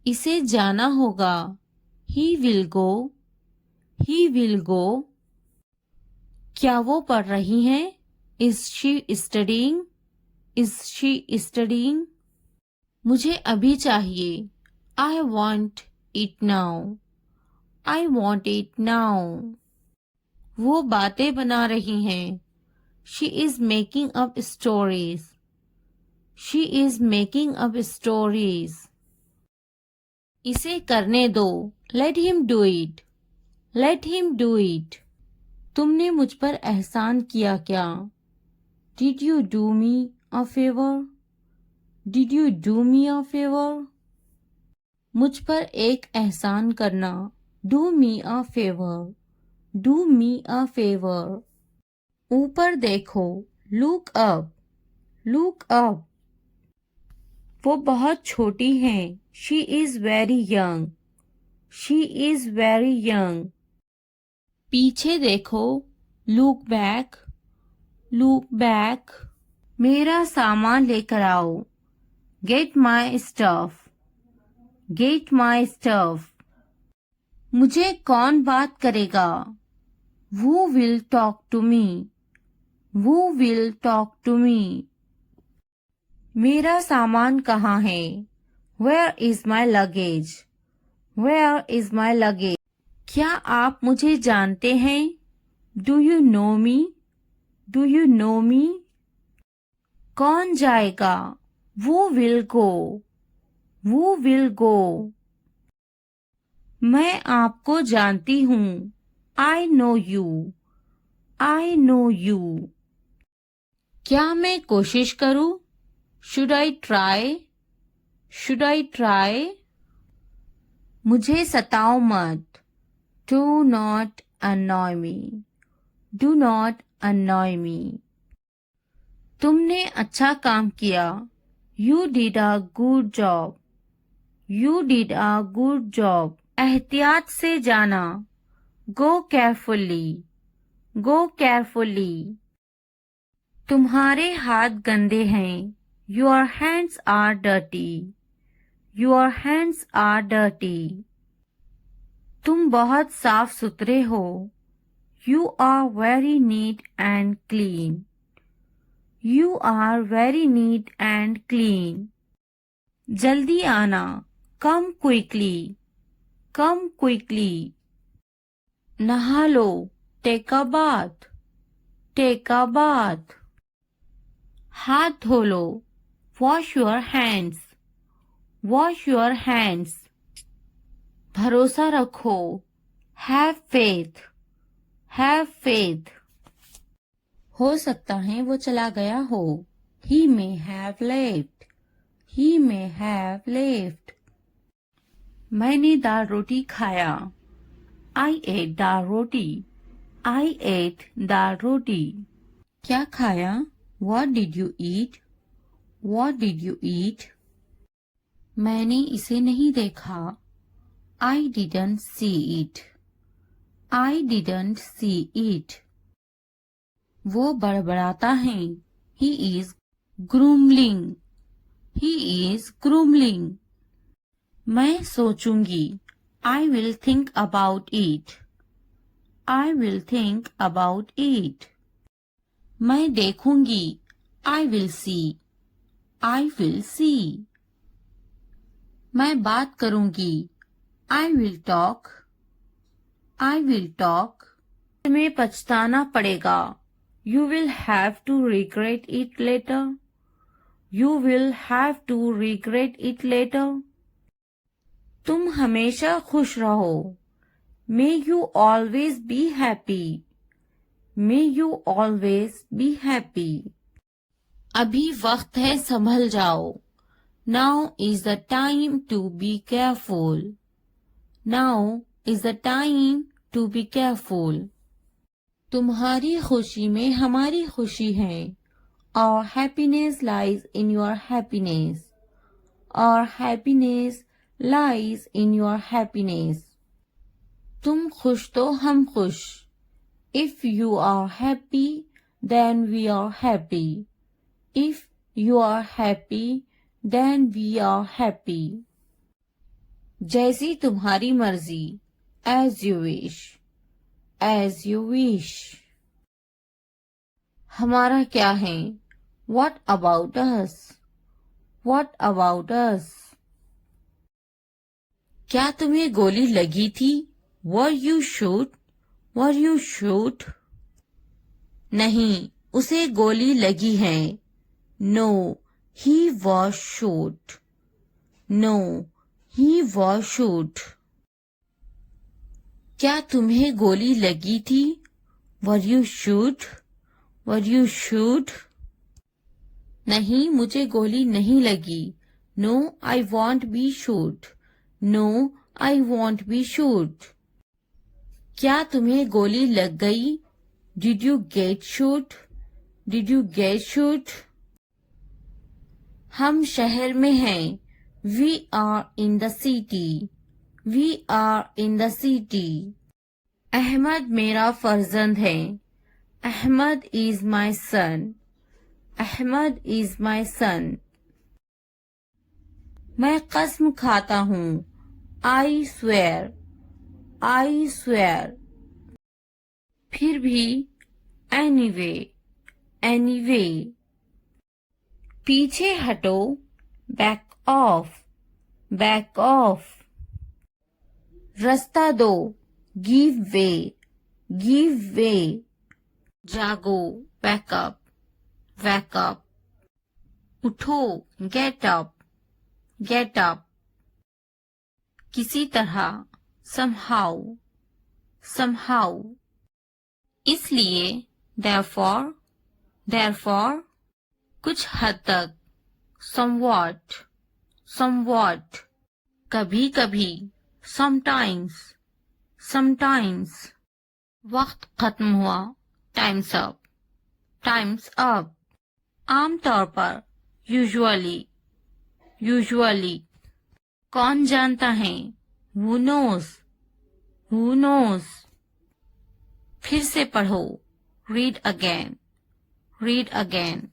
इसे जाना होगा। He will go. He will go. क्या वो पढ़ रही हैं? Is she studying? Is she studying? मुझे अभी चाहिए। I want it now. I want it now. वो बातें बना रही हैं। She is making up stories. She is making up stories. इसे करने दो। Let him do it. Let him do it. तुमने मुझ पर एहसान किया क्या? Did you do me a favor? Did you do me a favor? मुझ पर एक एहसान करना। Do me a favor. Do me a favor. ऊपर देखो। Look up. Look up. वो बहुत छोटी हैं। She is very young. She is very young. पीछे देखो। Look back. Look back. मेरा सामान लेकर आओ। Get my stuff. Get my stuff. मुझे कौन बात करेगा? Who will talk to me? Who will talk to me? मेरा सामान कहाँ है? Where is my luggage? Where is my luggage? क्या आप मुझे जानते हैं? Do you know me? Do you know me? कौन जाएगा? Who will go? Who will go? मैं आपको जानती हूँ। I know you. I know you. क्या मैं कोशिश करूँ? Should I try? Should I try? मुझे सताओ मत। Do not annoy me. Do not annoy me. तुमने अच्छा काम किया। You did a good job. You did a good job. एहतियात से जाना। Go carefully. Go carefully. तुम्हारे हाथ गंदे हैं। Your hands are dirty. Your hands are dirty. तुम बहुत साफ सुथरे हो। You are very neat and clean. You are very neat and clean. जल्दी आना। Come quickly. Come quickly. नहा लो। Take a bath. Take a bath. हाथ धो लो। Wash your hands. Wash your hands. भरोसा रखो। Have faith. Have faith. हो सकता है वो चला गया हो। He may have left. He may have left. मैंने दाल रोटी खाया। I ate dal roti. I ate दाल रोटी। क्या खाया? What did you eat? What did you eat? मैंने इसे नहीं देखा। I didn't see it. I didn't see it. वो बड़बड़ाता है। He is grumbling. He is grumbling. मैं सोचूंगी। I will think about it. I will think about it. मैं देखूंगी। I will see. I will see. मैं बात करूंगी। I will talk. I will talk. तुम्हें पछताना पड़ेगा। You will have to regret it later. You will have to regret it later. तुम हमेशा खुश रहो। May you always be happy. May you always be happy. अभी वक्त है संभल जाओ। Now is the time to be careful. Now is the time to be careful. तुम्हारी खुशी में हमारी खुशी है। Our happiness lies in your happiness. Our happiness lies in your happiness. तुम खुश तो हम खुश। If you are happy, then we are happy. If you are happy, then we are happy. जैसी तुम्हारी मर्जी, as you wish, as you wish. हमारा क्या है, what about us, what about us. क्या तुम्हें गोली लगी थी, were you shoot, were you shoot. नहीं, उसे गोली लगी है, no he was shoot, no he was shoot. क्या तुम्हें गोली लगी थी, were you shoot, were you shoot. नहीं, मुझे गोली नहीं लगी, no I won't be shoot, no I won't be shoot. क्या तुम्हें गोली लग गई, did you get shoot, did you get shoot. हम शहर में हैं, we are in the city, we are in the city. Ahmed मेरा फर्जंद है, Ahmed is my son, Ahmed is my son. मैं कसम खाता हूँ, आई स्वेयर, आई स्वेयर। फिर भी, एनीवे, एनीवे। पीछे हटो, बैक ऑफ, बैक ऑफ। रास्ता दो, गिव वे, गिव वे। जागो, वैक अप, वैक अप। उठो, गेट अप, गेट अप। किसी तरह, somehow, somehow। इसलिए, therefore, therefore। कुछ हद तक, somewhat, somewhat। कभी कभी, sometimes, sometimes। वक्त खत्म हुआ, time's up, time's up। आमतौर पर, usually, usually। कौन जानता है, who knows, who knows। फिर से पढ़ो, read again, read again।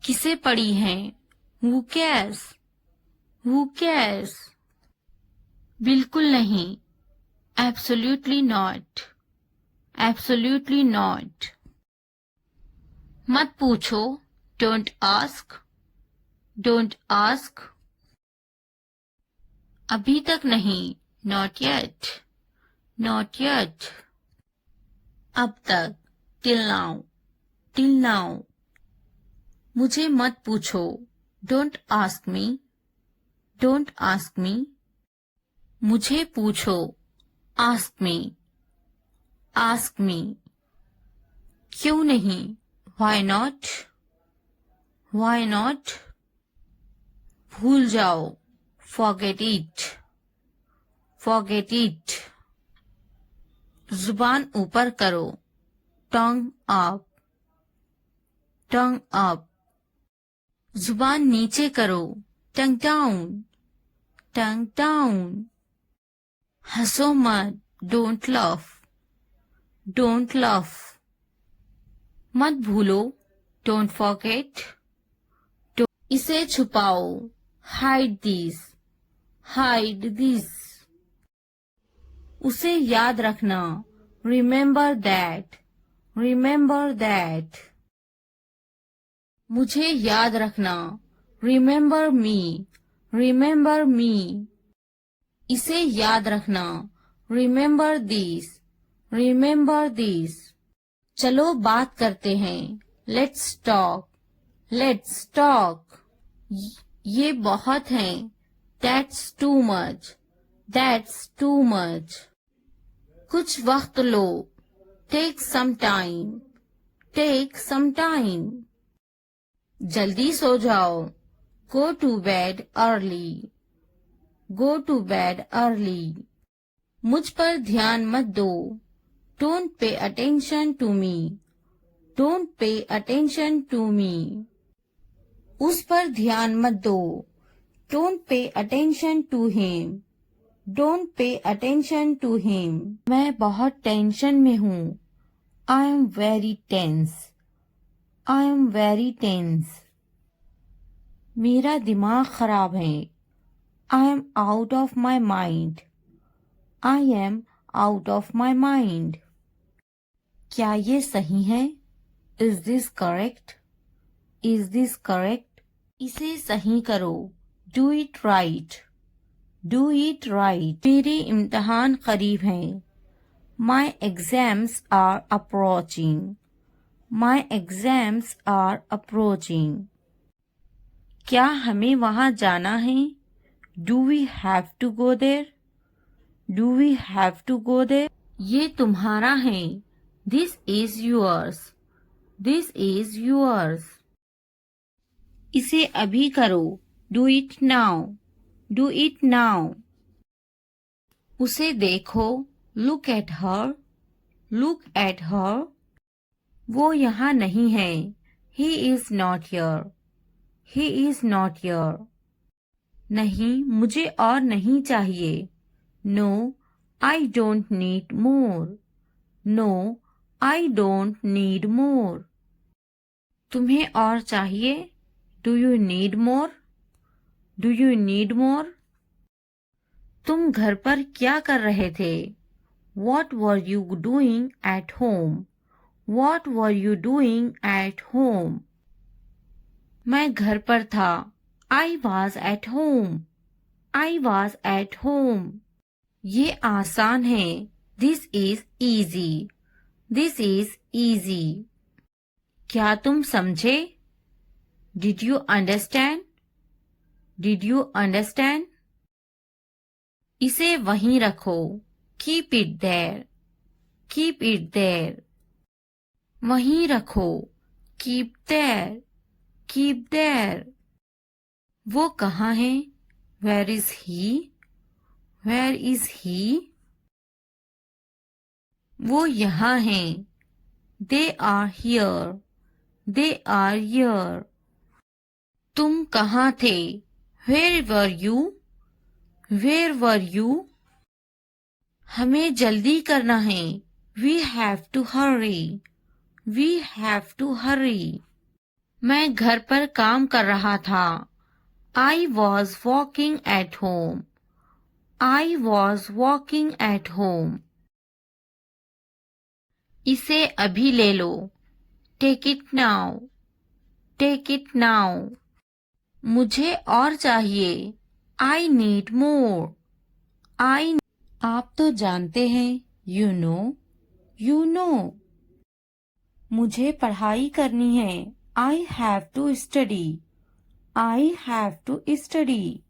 किसे पढ़ी है, who cares, who cares। बिल्कुल नहीं, absolutely not, absolutely not। मत पूछो, don't ask, don't ask। अभी तक नहीं, not yet, not yet। अब तक, till now, till now। मुझे मत पूछो, don't ask me, don't ask me। मुझे पूछो, ask me, ask me। क्यों नहीं, why not, why not। भूल जाओ, forget it, forget it। जुबान ऊपर करो, tongue up, tongue up। जुबान नीचे करो, tongue down, tongue down। हंसो मत, don't laugh, don't laugh। मत भूलो, don't forget, इसे छुपाओ, hide this, hide this। उसे याद रखना, remember that, remember that। मुझे याद रखना, remember me, remember me। इसे याद रखना, remember this, remember this। चलो बात करते हैं, let's talk, let's talk। ये बहुत है, that's too much, that's too much। कुछ वक्त लो, take some time, take some time। जल्दी सो जाओ, go to bed early, go to bed early। मुझ पर ध्यान मत दो, don't pay attention to me, don't pay attention to me। उस पर ध्यान मत दो, don't pay attention to him, don't pay attention to him। मैं बहुत टेंशन में हूँ, I am very tense, I am very tense। मेरा दिमाग खराब है, I am out of my mind. I am out of my mind. क्या ये सही है? Is this correct? Is this correct? इसे सही करो. Do it right. Do it right. मेरे इम्तिहान करीब हैं. My exams are approaching. My exams are approaching. क्या हमें वहाँ जाना है? Do we have to go there? Do we have to go there? ये तुम्हारा है. This is yours. This is yours. इसे अभी करो. Do it now. Do it now. उसे देखो. Look at her. Look at her. वो यहाँ नहीं है. He is not here. He is not here. नहीं, मुझे और नहीं चाहिए. No, I don't need more. No, I don't need more. तुम्हें और चाहिए? Do you need more? Do you need more? तुम घर पर क्या कर रहे थे? What were you doing at home? What were you doing at home? मैं घर पर था. I was at home. I was at home. ये आसान है. This is easy. This is easy. क्या तुम समझे? Did you understand? Did you understand? इसे वहीं रखो. Keep it there. Keep it there. वहीं रखो. Keep there. Keep there. वो कहाँ है? Where is he? Where is he? वो यहाँ हैं. They are here. They are here. तुम कहाँ थे? Where were you? Where were you? हमें जल्दी करना है. We have to hurry. We have to hurry. मैं घर पर काम कर रहा था. I was working at home. I was working at home. इसे अभी ले लो. Take it now. Take it now. मुझे और चाहिए. I need more. आप तो जानते हैं. You know. You know. मुझे पढ़ाई करनी है. I have to study. I have to study.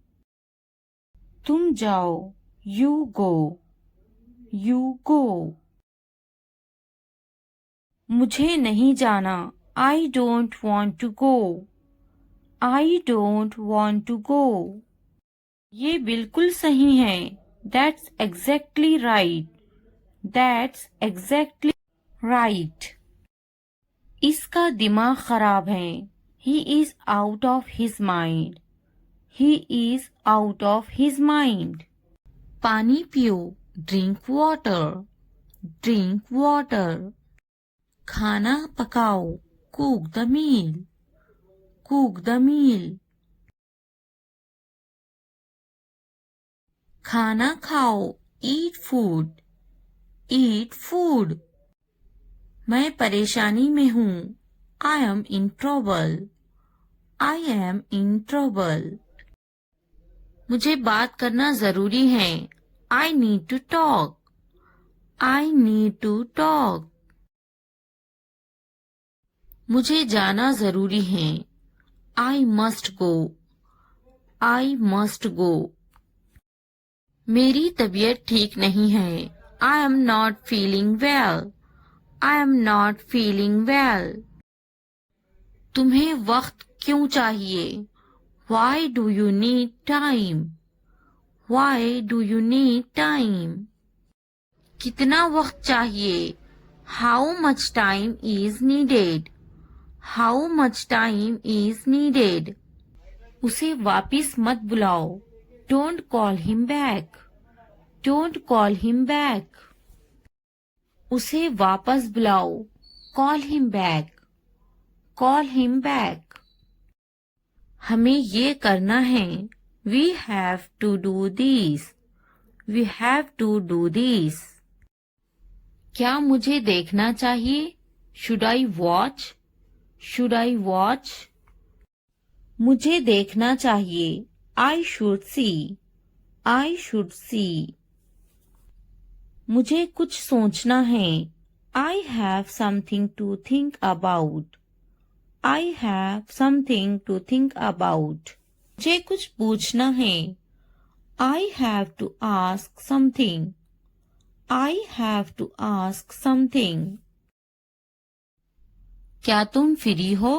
तुम जाओ. You go. You go. मुझे नहीं जाना. I don't want to go. I don't want to go. ये बिल्कुल सही है. That's exactly right. That's exactly right. इसका दिमाग खराब है. He is out of his mind. He is out of his mind. पानी पियो. Drink water. Drink water. खाना पकाओ. Cook the meal. Cook the meal. खाना खाओ. Eat food. Eat food. मैं परेशानी में हूँ. I am in trouble. I am in trouble. मुझे बात करना जरूरी है. I need to talk. I need to talk. मुझे जाना जरूरी है. I must go. I must go. मेरी तबीयत ठीक नहीं है. I am not feeling well. I am not feeling well. तुम्हें वक्त क्यों चाहिए? Why do you need time? Why do you need time? कितना वक्त चाहिए? How much time is needed? How much time is needed? उसे वापिस मत बुलाओ. Don't call him back. Don't call him back. उसे वापस बुलाओ. Call him back. Call him back. हमें ये करना है. We have to do this. We have to do this. क्या मुझे देखना चाहिए? Should I watch? Should I watch? मुझे देखना चाहिए. I should see. I should see. मुझे कुछ सोचना है. I have something to think about. I have something to think about. मुझे कुछ पूछना है. I have to ask something. I have to ask something. क्या तुम फ्री हो?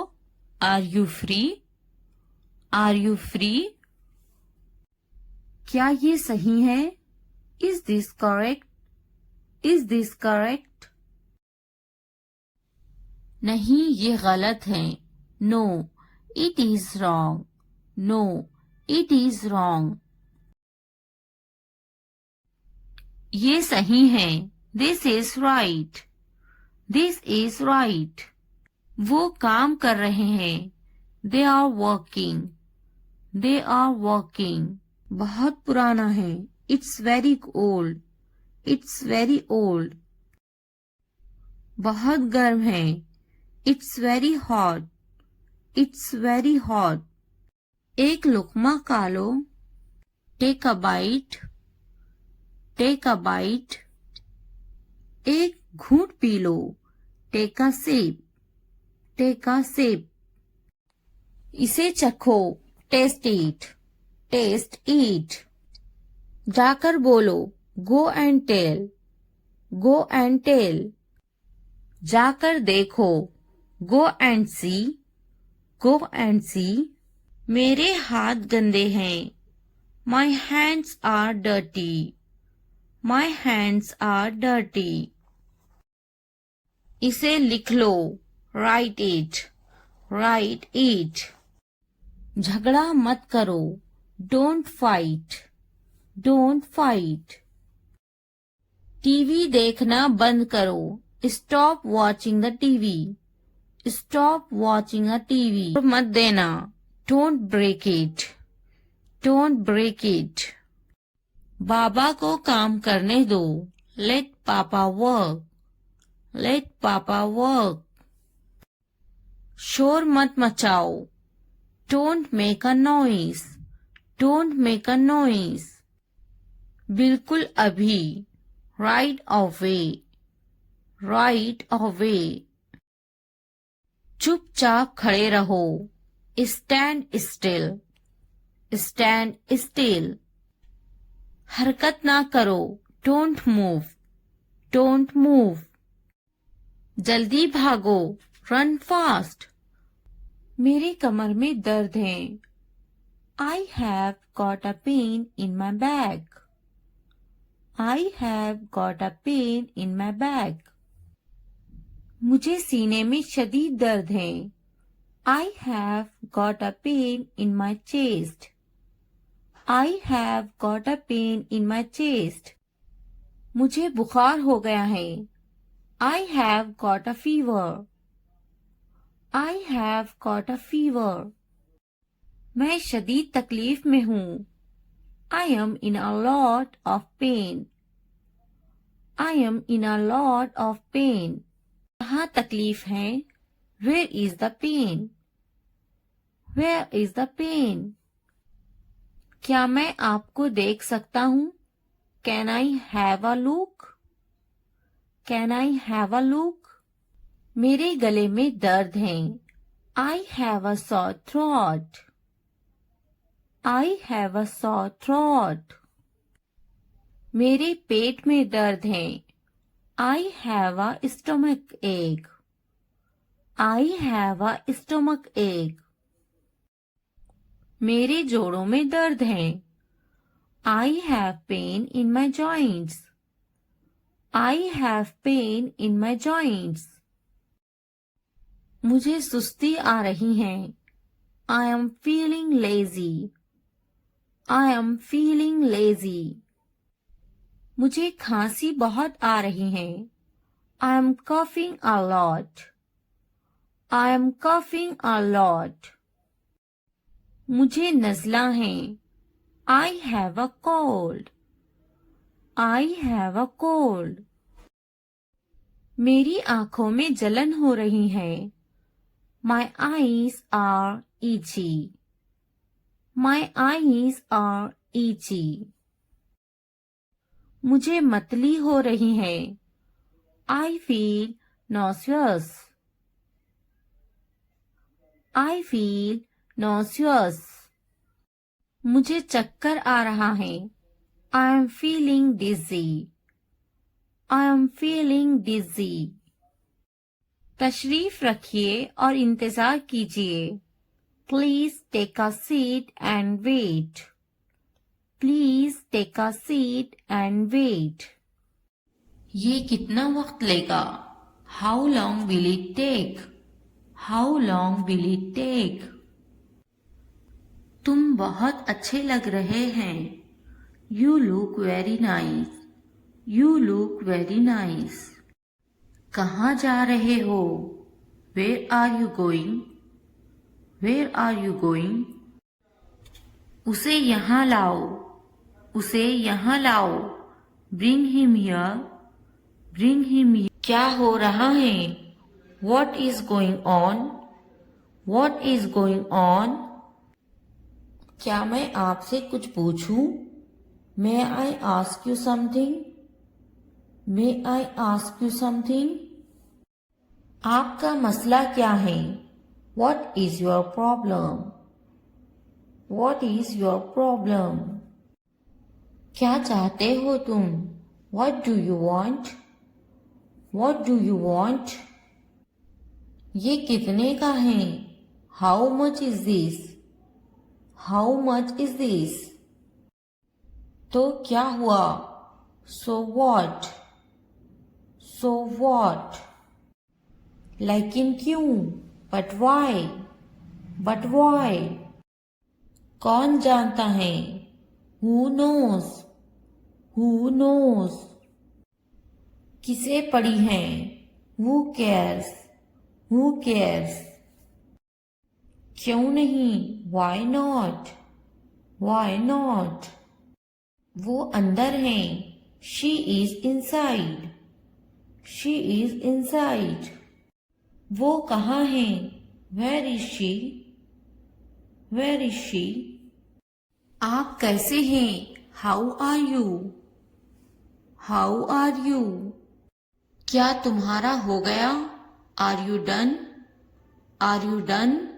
Are you free? Are you free? क्या ये सही है? Is this correct? Is this correct? नहीं, ये गलत है. No, it is wrong. No, it is wrong. ये सही है. This is right. This is right. वो काम कर रहे हैं. They are working. They are working. बहुत पुराना है. It's very old. It's very old. बहुत गर्म है. It's very hot. It's very hot. एक लुकमा खा लो. Take a bite. Take a bite. एक घूंट पी लो. Take a sip. Take a sip. इसे चखो. Taste it. Taste it. जाकर बोलो. Go and tell. Go and tell. जाकर देखो. Go and see. Go and see. मेरे हाथ गंदे हैं. My hands are dirty. My hands are dirty. इसे लिख लो. Write it. Write it. झगड़ा मत करो. Don't fight. Don't fight. TV देखना बंद करो. Stop watching the TV. Stop watching a TV. मत देना. Don't break it. Don't break it. बाबा को काम करने दो. Let Papa work. Let Papa work. शोर मत मचाओ. Don't make a noise. Don't make a noise. बिल्कुल अभी. Right away. Right away. चुपचाप खड़े रहो. Stand still. Stand still. हरकत ना करो. Don't move. Don't move. जल्दी भागो. Run fast. मेरी कमर में दर्द है. I have got a pain in my back. I have got a pain in my back. मुझे सीने में शदीद दर्द है. I have got a pain in my chest. I have got a pain in my chest. मुझे बुखार हो गया है. I have got a fever. I have got a fever. मैं शदीद तकलीफ में हूँ. I am in a lot of pain. I am in a lot of pain. कहाँ तकलीफ है? Where is the pain? Where is the pain? क्या मैं आपको देख सकता हूँ? Can I have a look? Can I have a look? मेरे गले में दर्द है. I have a sore throat. I have a sore throat. मेरे पेट में दर्द है. I have a stomach ache. I have a stomach ache. मेरे जोड़ों में दर्द है. I have pain in my joints. I have pain in my joints. मुझे सुस्ती आ रही है. I am feeling lazy. I am feeling lazy. मुझे खांसी बहुत आ रही है. I am coughing a lot. I am coughing a lot. मुझे नज़ला है. I have a cold. I have a cold. मेरी आंखों में जलन हो रही है. My eyes are itchy. My eyes are itchy. मुझे मतली हो रही है. I feel nauseous. I feel nauseous. मुझे चक्कर आ रहा है. I am feeling dizzy. I am feeling dizzy. तशरीफ रखिए और इंतजार कीजिए. Please take a seat and wait. Please take a seat and wait. ये कितना वक्त लेगा? How long will it take? How long will it take? तुम बहुत अच्छे लग रहे हैं. You look very nice. You look very nice. कहाँ जा रहे हो? Where are you going? Where are you going? उसे यहाँ लाओ. उसे यहाँ लाओ. Bring him here. Bring him here. क्या हो रहा है? What is going on? What is going on? क्या मैं आपसे कुछ पूछूं? May I ask you something? May I ask you something? आपका मसला क्या है? What is your problem? What is your problem? क्या चाहते हो तुम? What do you want? What do you want? ये कितने का है? How much is this? How much is this? तो क्या हुआ? So what? So what? लेकिन क्यों? But why? But why? कौन जानता है? Who knows? Who knows? किसे पड़ी है? Who cares? Who cares? क्यों नहीं? Why not? Why not? वो अंदर है. She is inside. She is inside. वो कहाँ है? Where is she? Where is she? आप कैसे हैं? How are you? How are you? क्या तुम्हारा हो गया? Are you done? Are you done?